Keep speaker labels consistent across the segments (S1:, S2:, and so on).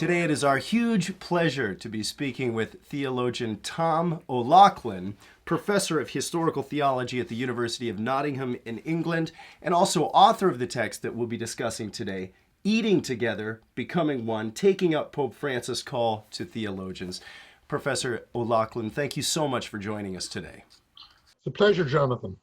S1: Today it is our huge pleasure to be speaking with theologian Tom O'Loughlin, Professor of Historical Theology at the University of Nottingham in England, and also author of the text that we'll be discussing today, Eating Together, Becoming One, Taking Up Pope Francis' Call to Theologians. Professor O'Loughlin, thank you so much for joining us today.
S2: It's a pleasure, Jonathan.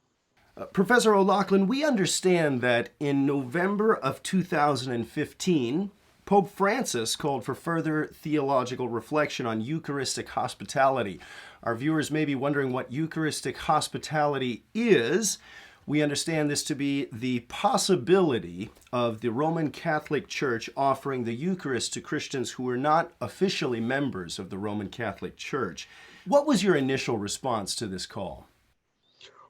S1: Professor O'Loughlin, we understand that in November of 2015, Pope Francis called for further theological reflection on Eucharistic hospitality. Our viewers may be wondering what Eucharistic hospitality is. We understand this to be the possibility of the Roman Catholic Church offering the Eucharist to Christians who are not officially members of the Roman Catholic Church. What was your initial response to this call?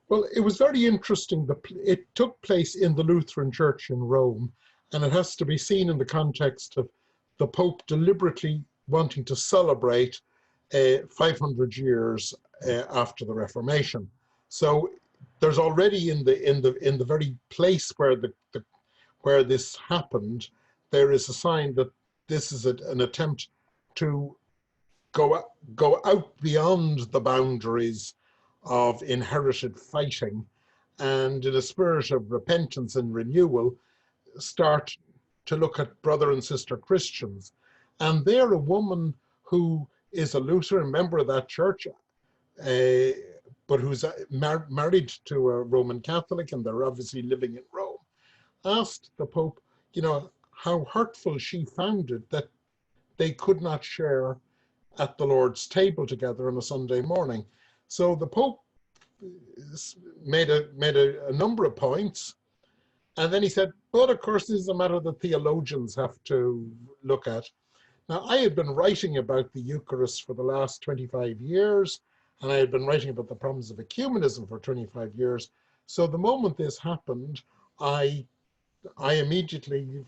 S2: Well, it was very interesting. It took place in the Lutheran Church in Rome, and it has to be seen in the context of the Pope deliberately wanting to celebrate 500 years after the Reformation. So there's already in the very place where this happened, there is a sign that this is an attempt to go out beyond the boundaries of inherited fighting, and in a spirit of repentance and renewal, start to look at brother and sister Christians. And they're a woman who is a Lutheran member of that church, but who's married to a Roman Catholic, and they're obviously living in Rome, asked the Pope, how hurtful she found it that they could not share at the Lord's table together on a Sunday morning. So the Pope made a number of points, and then he said, but of course this is a matter that theologians have to look at. Now, I had been writing about the Eucharist for the last 25 years, and I had been writing about the problems of ecumenism for 25 years. So the moment this happened, I immediately,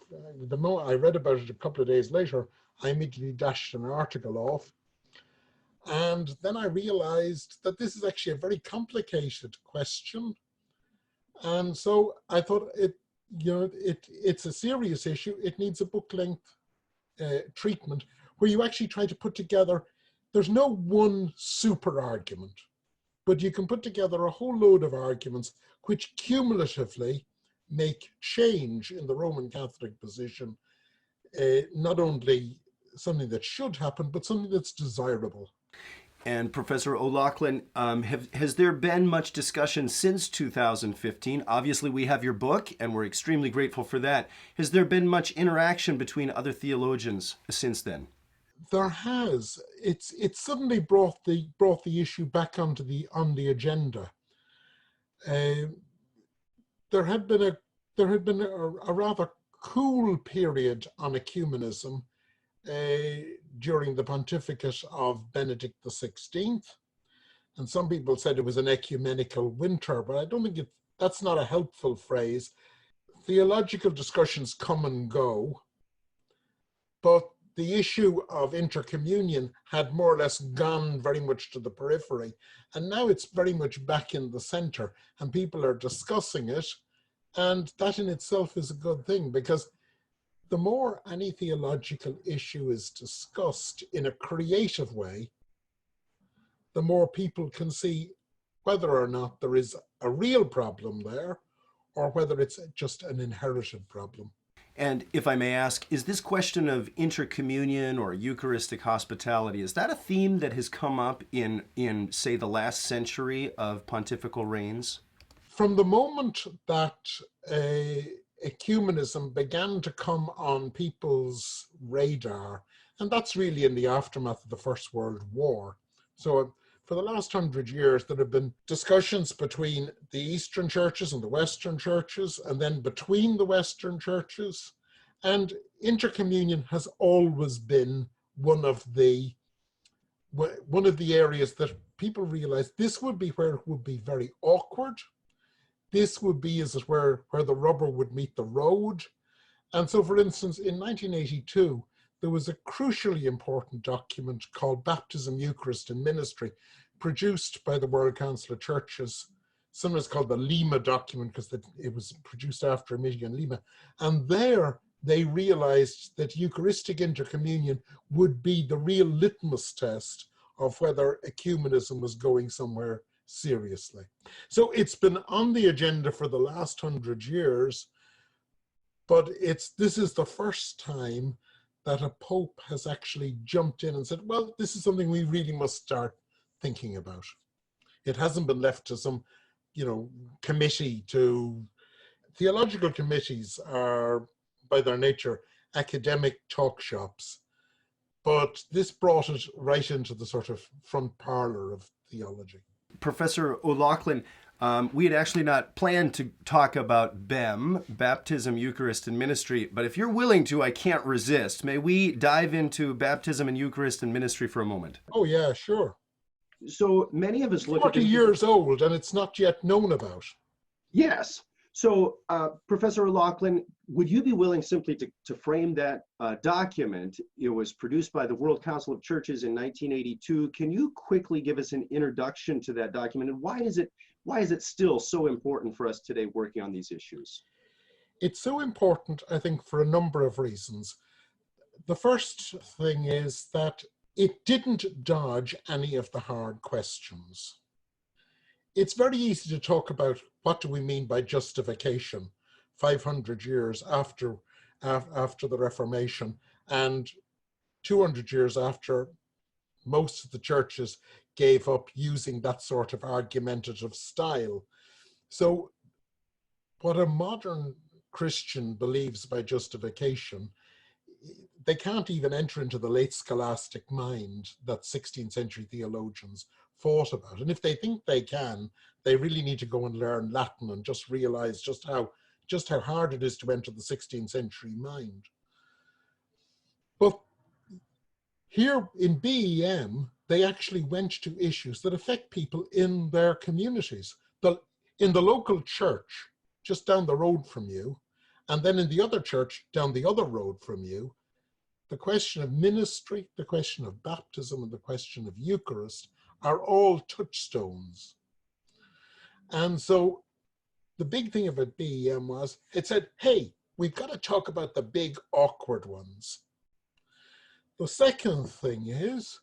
S2: the moment I read about it a couple of days later, I immediately dashed an article off. And then I realized that this is actually a very complicated question. And so I thought it's a serious issue. It needs a book-length treatment where you actually try to put together, there's no one super argument, but you can put together a whole load of arguments which cumulatively make change in the Roman Catholic position, not only something that should happen, but something that's desirable.
S1: And Professor O'Loughlin, has there been much discussion since 2015? Obviously, we have your book, and we're extremely grateful for that. Has there been much interaction between other theologians since then?
S2: There has. It's suddenly brought the issue back on the agenda. There had been a rather cool period on ecumenism during the pontificate of Benedict XVI, and some people said it was an ecumenical winter, but I don't think that's not a helpful phrase. Theological discussions come and go, but the issue of intercommunion had more or less gone very much to the periphery, and now it's very much back in the center, and people are discussing it, and that in itself is a good thing, because the more any theological issue is discussed in a creative way, the more people can see whether or not there is a real problem there, or whether it's just an inherited problem.
S1: And if I may ask, is this question of intercommunion or Eucharistic hospitality, is that a theme that has come up in say, the last century of pontifical reigns?
S2: From the moment that ecumenism began to come on people's radar, and that's really in the aftermath of the First World War. So for the last 100 years, there have been discussions between the Eastern churches and the Western churches, and then between the Western churches, and intercommunion has always been one of the areas that people realized this would be where it would be very awkward. This would be, as it were, where the rubber would meet the road. And so, for instance, in 1982, there was a crucially important document called Baptism, Eucharist, and Ministry, produced by the World Council of Churches. Sometimes called the Lima document because it was produced after a meeting in Lima. And there, they realized that Eucharistic intercommunion would be the real litmus test of whether ecumenism was going somewhere seriously. So it's been on the agenda for the last 100 years, but this is the first time that a pope has actually jumped in and said, well, this is something we really must start thinking about. It hasn't been left to some, committee to... Theological committees are, by their nature, academic talk shops, but this brought it right into the sort of front parlor of theology.
S1: Professor O'Loughlin, we had actually not planned to talk about BEM, Baptism, Eucharist, and Ministry, but if you're willing to, I can't resist. May we dive into baptism and Eucharist and ministry for a moment?
S2: Oh yeah, sure.
S1: So many of us look
S2: 40 years old and it's not yet known about.
S1: Yes. So, Professor O'Loughlin, would you be willing simply to frame that document? It was produced by the World Council of Churches in 1982. Can you quickly give us an introduction to that document, and why is it still so important for us today working on these issues?
S2: It's so important, I think, for a number of reasons. The first thing is that it didn't dodge any of the hard questions. It's very easy to talk about what do we mean by justification 500 years after the Reformation, and 200 years after most of the churches gave up using that sort of argumentative style. So what a modern Christian believes by justification, they can't even enter into the late scholastic mind that 16th century theologians fought about. And if they think they can, they really need to go and learn Latin and just realize just how hard it is to enter the 16th century mind. But here in BEM, they actually went to issues that affect people in their communities. In the local church, just down the road from you, and then in the other church down the other road from you, the question of ministry, the question of baptism, and the question of Eucharist are all touchstones. And so the big thing about BEM was, it said, hey, we've got to talk about the big awkward ones. The second thing is,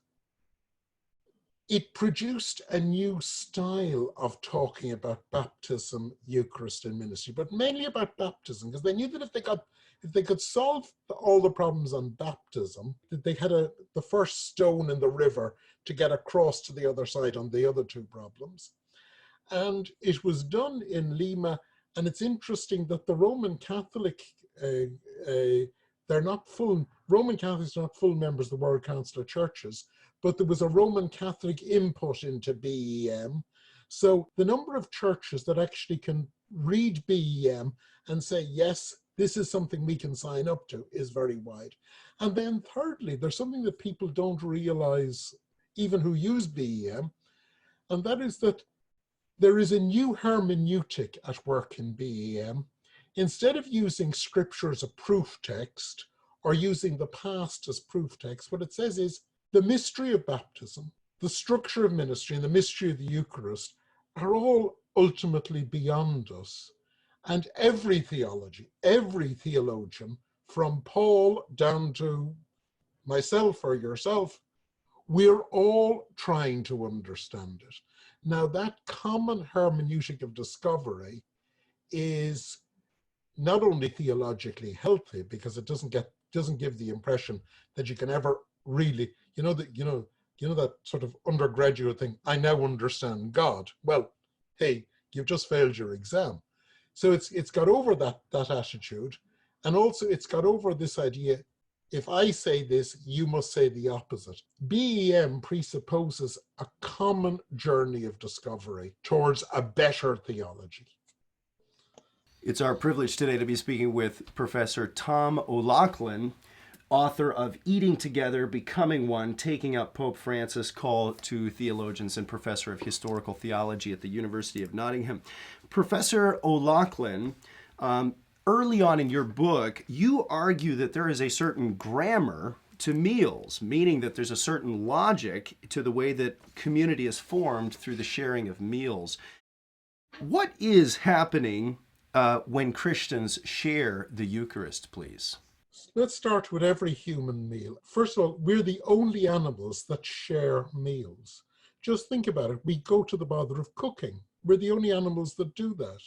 S2: it produced a new style of talking about baptism, Eucharist, and ministry, but mainly about baptism, because they knew that if they could solve all the problems on baptism, that they had the first stone in the river to get across to the other side on the other two problems. And it was done in Lima, and it's interesting that the Roman Catholic, Roman Catholics are not full members of the World Council of Churches, but there was a Roman Catholic input into BEM. So the number of churches that actually can read BEM and say, yes, this is something we can sign up to is very wide. And then thirdly, there's something that people don't realize, even who use BEM, and that is that there is a new hermeneutic at work in BEM. Instead of using scripture as a proof text or using the past as proof text, what it says is the mystery of baptism, the structure of ministry, and the mystery of the Eucharist are all ultimately beyond us. And every theology, every theologian, from Paul down to myself or yourself, we're all trying to understand it. Now, that common hermeneutic of discovery is not only theologically healthy, because it doesn't give the impression that you can ever really, that sort of undergraduate thing, I now understand God. Well, hey, you've just failed your exam. So it's got over that attitude, and also it's got over this idea, if I say this, you must say the opposite. BEM presupposes a common journey of discovery towards a better theology.
S1: It's our privilege today to be speaking with Professor Tom O'Loughlin, author of Eating Together, Becoming One, Taking Up Pope Francis' Call to Theologians, and Professor of Historical Theology at the University of Nottingham. Professor O'Loughlin, early on in your book, you argue that there is a certain grammar to meals, meaning that there's a certain logic to the way that community is formed through the sharing of meals. What is happening when Christians share the Eucharist, please?
S2: Let's start with every human meal. First of all, we're the only animals that share meals. Just think about it. We go to the bother of cooking. We're the only animals that do that.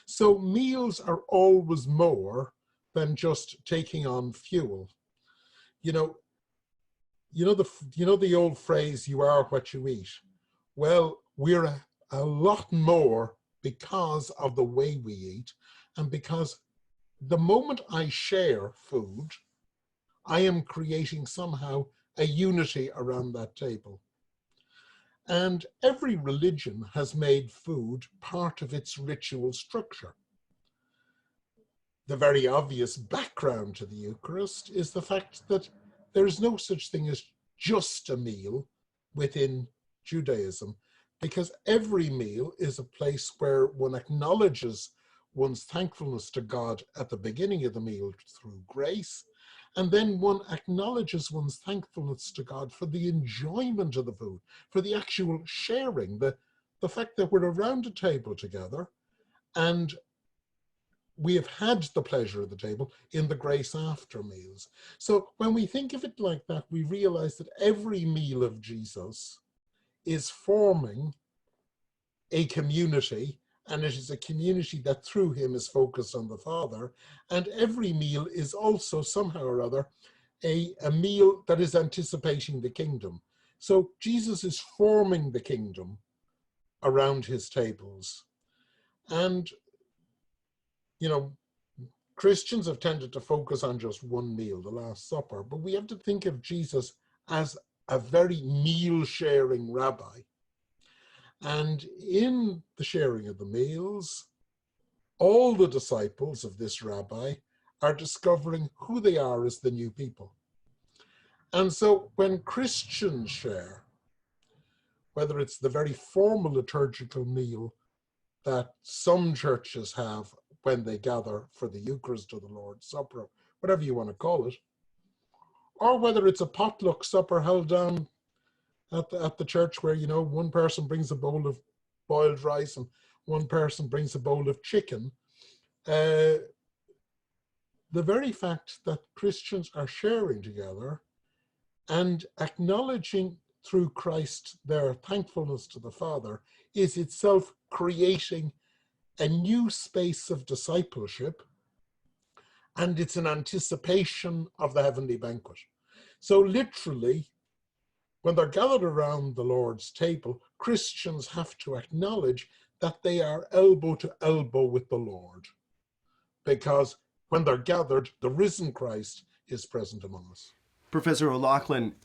S2: So meals are always more than just taking on fuel. You know, the old phrase, you are what you eat. Well, we're a lot more because of the way we eat, and because the moment I share food, I am creating somehow a unity around that table. And every religion has made food part of its ritual structure. The very obvious background to the Eucharist is the fact that there's no such thing as just a meal within Judaism, because every meal is a place where one acknowledges one's thankfulness to God at the beginning of the meal through grace, and then one acknowledges one's thankfulness to God for the enjoyment of the food, for the actual sharing, the fact that we're around a table together and we have had the pleasure of the table in the grace after meals. So when we think of it like that, we realize that every meal of Jesus is forming a community, and it is a community that through him is focused on the Father. And every meal is also somehow or other a meal that is anticipating the kingdom. So Jesus is forming the kingdom around his tables. And Christians have tended to focus on just one meal, the Last Supper, but we have to think of Jesus as a very meal-sharing rabbi. And in the sharing of the meals, all the disciples of this rabbi are discovering who they are as the new people. And so when Christians share, whether it's the very formal liturgical meal that some churches have when they gather for the Eucharist or the Lord's Supper, whatever you want to call it, or whether it's a potluck supper held down at the church where, one person brings a bowl of boiled rice and one person brings a bowl of chicken, the very fact that Christians are sharing together and acknowledging through Christ their thankfulness to the Father is itself creating a new space of discipleship, and it's an anticipation of the heavenly banquet. So literally, when they're gathered around the Lord's table, Christians have to acknowledge that they are elbow to elbow with the Lord, because when they're gathered, the risen Christ is present among us.
S1: Professor O'Loughlin,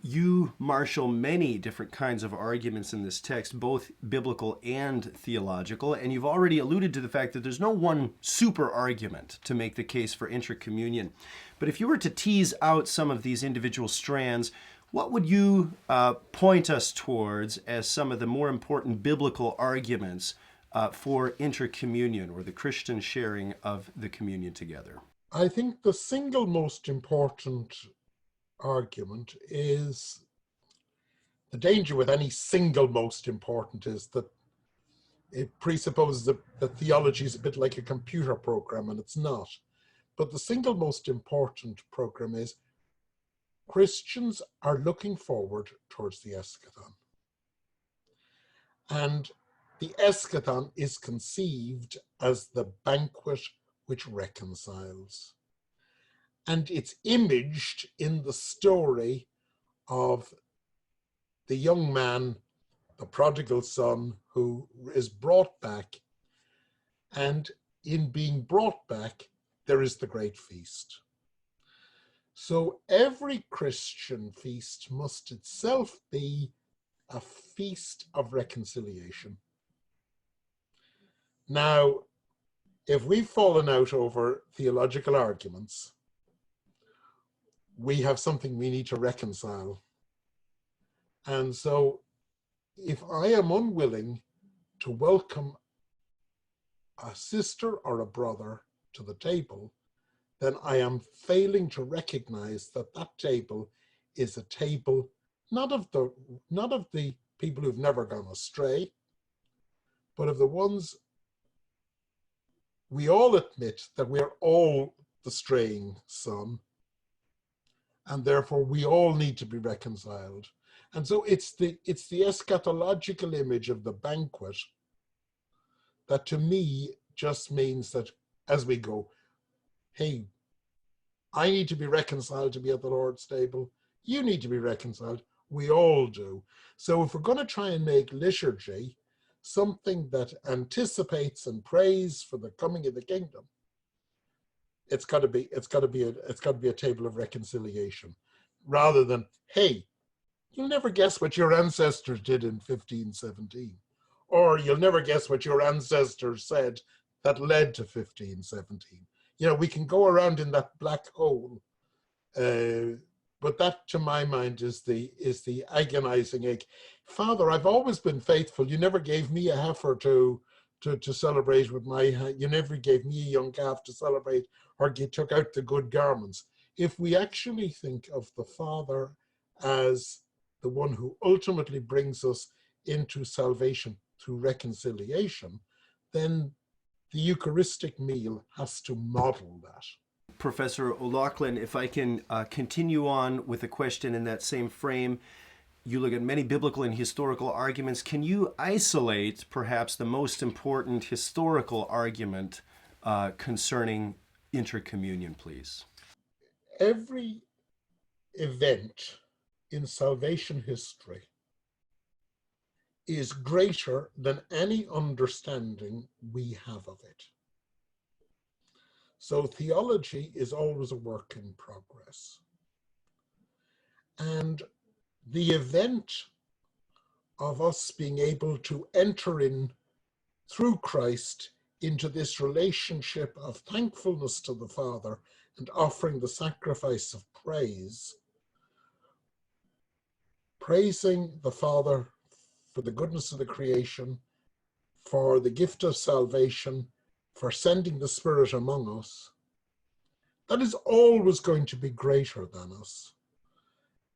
S1: you marshal many different kinds of arguments in this text, both biblical and theological, and you've already alluded to the fact that there's no one super argument to make the case for intercommunion. But if you were to tease out some of these individual strands, what would you point us towards as some of the more important biblical arguments for intercommunion, or the Christian sharing of the communion together?
S2: I think the single most important argument is, the danger with any single most important is that it presupposes that theology is a bit like a computer program, and it's not. But the single most important program is Christians are looking forward towards the eschaton. And the eschaton is conceived as the banquet which reconciles. And it's imaged in the story of the young man, the prodigal son, who is brought back. And in being brought back, there is the great feast. So every Christian feast must itself be a feast of reconciliation. Now, if we've fallen out over theological arguments, we have something we need to reconcile. And so if I am unwilling to welcome a sister or a brother to the table, then I am failing to recognize that that table is a table not of the people who've never gone astray, but of the ones we all admit that we are all the straying son, and therefore we all need to be reconciled. And so it's the eschatological image of the banquet that to me just means that as we go, hey, I need to be reconciled to be at the Lord's table. You need to be reconciled. We all do. So if we're going to try and make liturgy something that anticipates and prays for the coming of the kingdom, it's got to be a table of reconciliation, rather than, hey, you'll never guess what your ancestors did in 1517, or you'll never guess what your ancestors said that led to 1517. You know, we can go around in that black hole, but that, to my mind, is the agonizing ache. Father, I've always been faithful. You never gave me a heifer to celebrate with my. You never gave me a young calf to celebrate, or you took out the good garments. If we actually think of the Father as the one who ultimately brings us into salvation through reconciliation, then the Eucharistic meal has to model that.
S1: Professor O'Loughlin, if I can continue on with a question in that same frame, you look at many biblical and historical arguments. Can you isolate perhaps the most important historical argument concerning intercommunion, please?
S2: Every event in salvation history is greater than any understanding we have of it. So theology is always a work in progress. And the event of us being able to enter in through Christ into this relationship of thankfulness to the Father and offering the sacrifice of praise, praising the Father for the goodness of the creation, for the gift of salvation, for sending the Spirit among us, that is always going to be greater than us.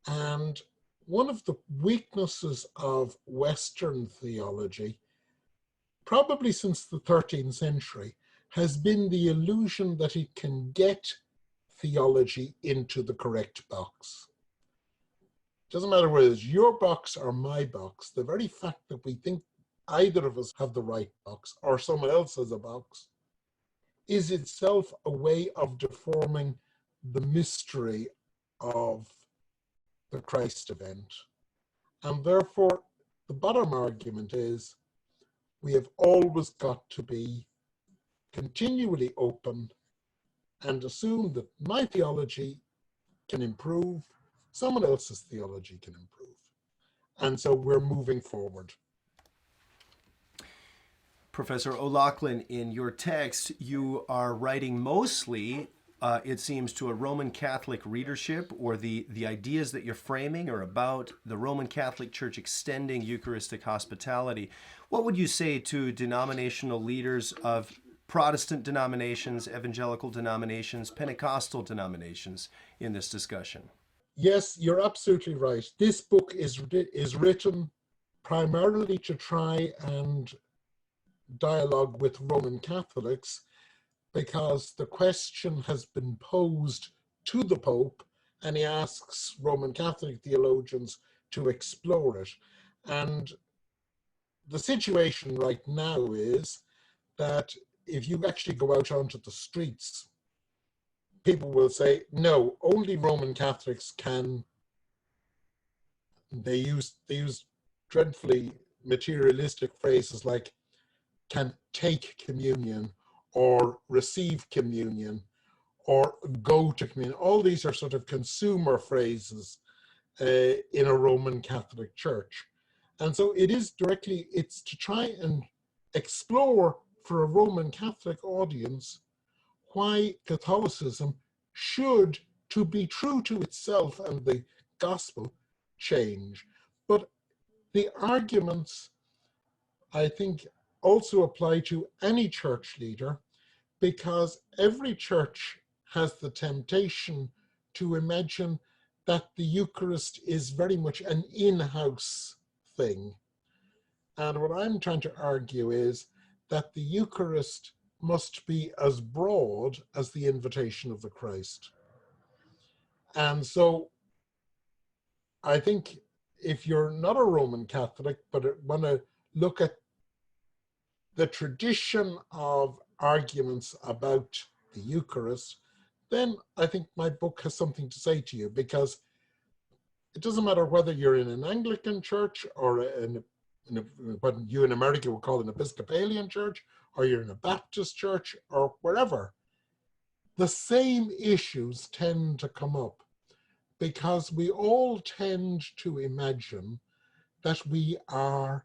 S2: And one of the weaknesses of Western theology, probably since the 13th century, has been the illusion that it can get theology into the correct box. Doesn't matter whether it's your box or my box, the very fact that we think either of us have the right box or someone else has a box is itself a way of deforming the mystery of the Christ event. And therefore, the bottom argument is we have always got to be continually open and assume that my theology can improve, someone else's theology can improve. And so we're moving forward.
S1: Professor O'Loughlin, in your text, you are writing mostly, it seems, to a Roman Catholic readership, or the ideas that you're framing are about the Roman Catholic Church extending Eucharistic hospitality. What would you say to denominational leaders of Protestant denominations, evangelical denominations, Pentecostal denominations in this discussion?
S2: Yes, you're absolutely right. This book is written primarily to try and dialogue with Roman Catholics, because the question has been posed to the Pope and he asks Roman Catholic theologians to explore it. And the situation right now is that if you actually go out onto the streets, people will say, no, only Roman Catholics can. They use dreadfully materialistic phrases like can take communion or receive communion or go to communion. All these are sort of consumer phrases in a Roman Catholic Church. And so it's to try and explore for a Roman Catholic audience why Catholicism should, to be true to itself and the gospel, change. But the arguments, I think, also apply to any church leader, because every church has the temptation to imagine that the Eucharist is very much an in-house thing. And what I'm trying to argue is that the Eucharist must be as broad as the invitation of the Christ. And so I think if you're not a Roman Catholic, but want to look at the tradition of arguments about the Eucharist, then I think my book has something to say to you, because it doesn't matter whether you're in an Anglican church or what you in America would call an Episcopalian church, or you're in a Baptist church or wherever, the same issues tend to come up, because we all tend to imagine that we are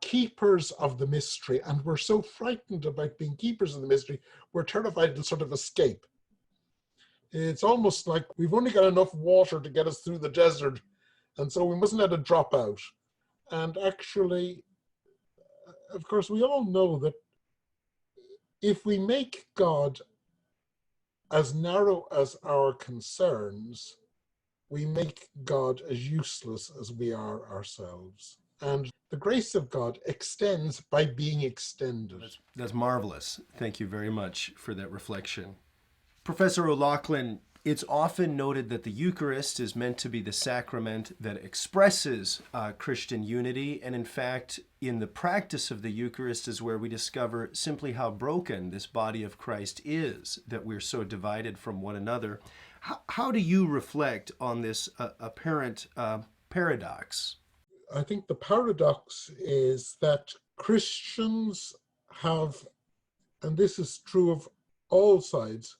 S2: keepers of the mystery, and we're so frightened about being keepers of the mystery, we're terrified it'll sort of escape. It's almost like we've only got enough water to get us through the desert, and so we mustn't let it drop out. And actually, of course, we all know that if we make God as narrow as our concerns, we make God as useless as we are ourselves. And the grace of God extends by being extended.
S1: That's marvelous. Thank you very much for that reflection. Professor O'Loughlin, it's often noted that the Eucharist is meant to be the sacrament that expresses Christian unity, and in fact, in the practice of the Eucharist is where we discover simply how broken this body of Christ is, that we're so divided from one another. How do you reflect on this apparent paradox?
S2: I think the paradox is that Christians have, and this is true of all sides,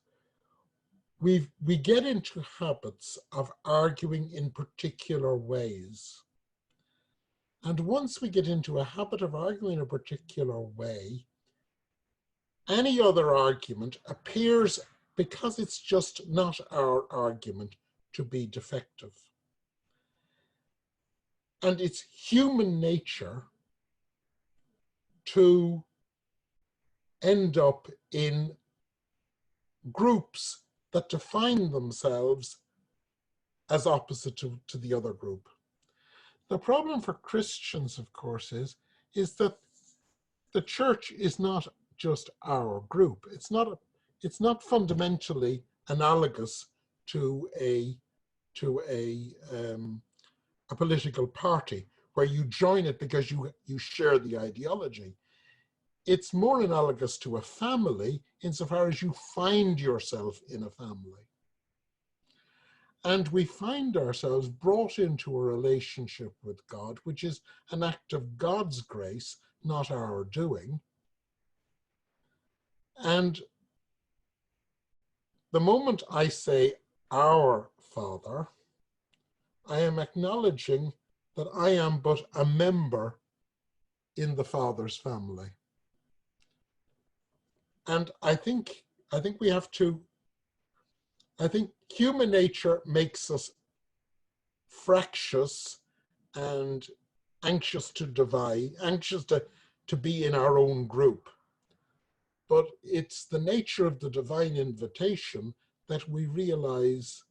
S2: we get into habits of arguing in particular ways. And once we get into a habit of arguing in a particular way, any other argument appears, because it's just not our argument, to be defective. And it's human nature to end up in groups that define themselves as opposite to the other group. The problem for Christians, of course, is that the church is not just our group. It's not fundamentally analogous to a political party where you join it because you share the ideology. It's more analogous to a family insofar as you find yourself in a family. And we find ourselves brought into a relationship with God, which is an act of God's grace, not our doing. And the moment I say our Father, I am acknowledging that I am but a member in the Father's family. And I think we have to, I think human nature makes us fractious and anxious to divide, anxious to be in our own group. But it's the nature of the divine invitation that we realize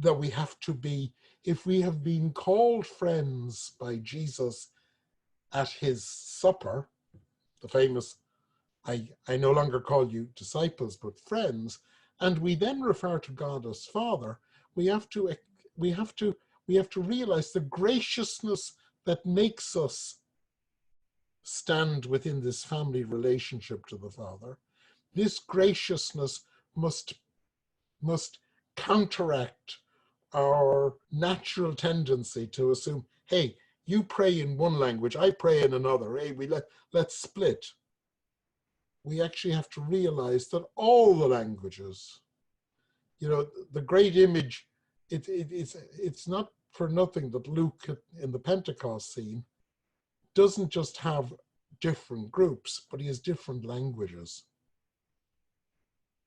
S2: that we have to be, if we have been called friends by Jesus at his supper, the famous, I no longer call you disciples, but friends, and we then refer to God as Father, we have to realize the graciousness that makes us stand within this family relationship to the Father. This graciousness must counteract our natural tendency to assume, hey, you pray in one language, I pray in another, hey, let's split. We actually have to realize that all the languages, the great image, it's not for nothing that Luke in the Pentecost scene doesn't just have different groups, but he has different languages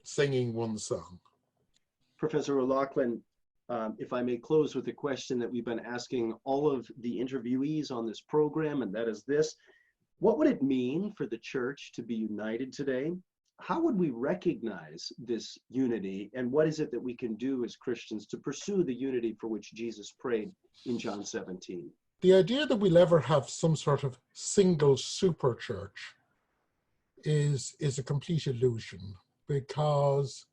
S2: singing one song.
S1: Professor O'Loughlin, if I may close with a question that we've been asking all of the interviewees on this program, and that is this: what would it mean for the church to be united today? How would we recognize this unity, and what is it that we can do as Christians to pursue the unity for which Jesus prayed in John 17?
S2: The idea that we'll ever have some sort of single super church is a complete illusion, because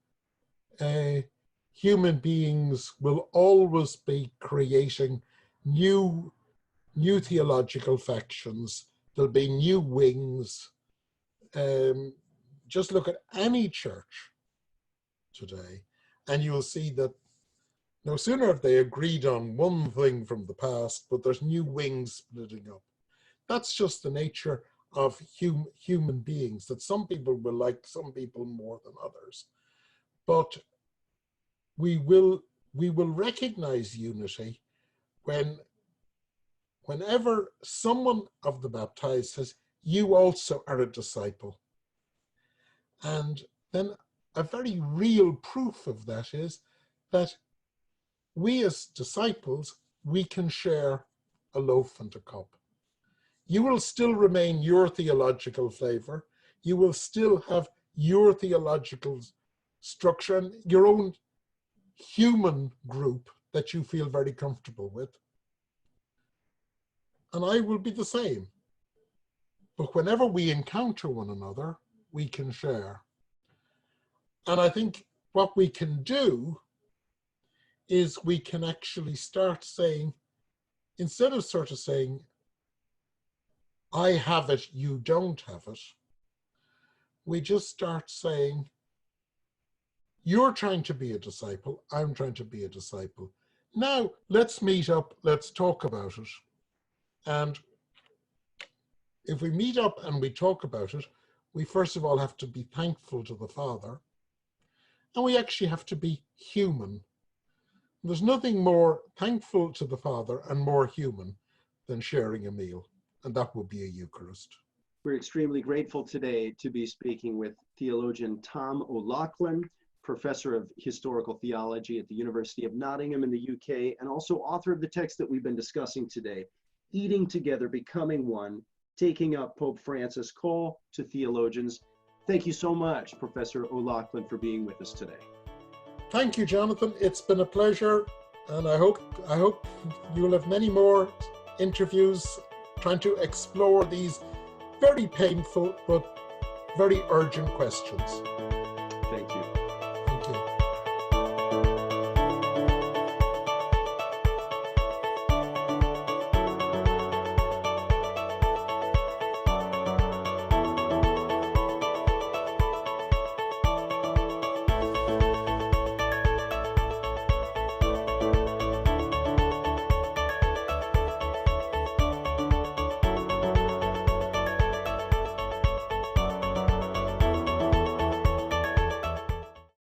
S2: human beings will always be creating new theological factions. There'll be new wings. Just look at any church today, and you'll see that no sooner have they agreed on one thing from the past, but there's new wings splitting up. That's just the nature of human beings, that some people will like some people more than others. But we will recognize unity whenever someone of the baptized says, you also are a disciple. And then a very real proof of that is that we as disciples, we can share a loaf and a cup. You will still remain your theological flavor. You will still have your theological structure and your own human group that you feel very comfortable with. And I will be the same. But whenever we encounter one another, we can share. And I think what we can do is we can actually start saying, instead of sort of saying, I have it, you don't have it, we just start saying, you're trying to be a disciple, I'm trying to be a disciple. Now, let's meet up, let's talk about it. And if we meet up and we talk about it, we first of all have to be thankful to the Father, and we actually have to be human. There's nothing more thankful to the Father and more human than sharing a meal, and that would be a Eucharist.
S1: We're extremely grateful today to be speaking with theologian Tom O'Loughlin, Professor of Historical Theology at the University of Nottingham in the UK, and also author of the text that we've been discussing today, Eating Together, Becoming One, taking up Pope Francis' call to theologians. Thank you so much, Professor O'Loughlin, for being with us today.
S2: Thank you, Jonathan. It's been a pleasure, and I hope you'll have many more interviews trying to explore these very painful but very urgent questions.
S1: Thank you.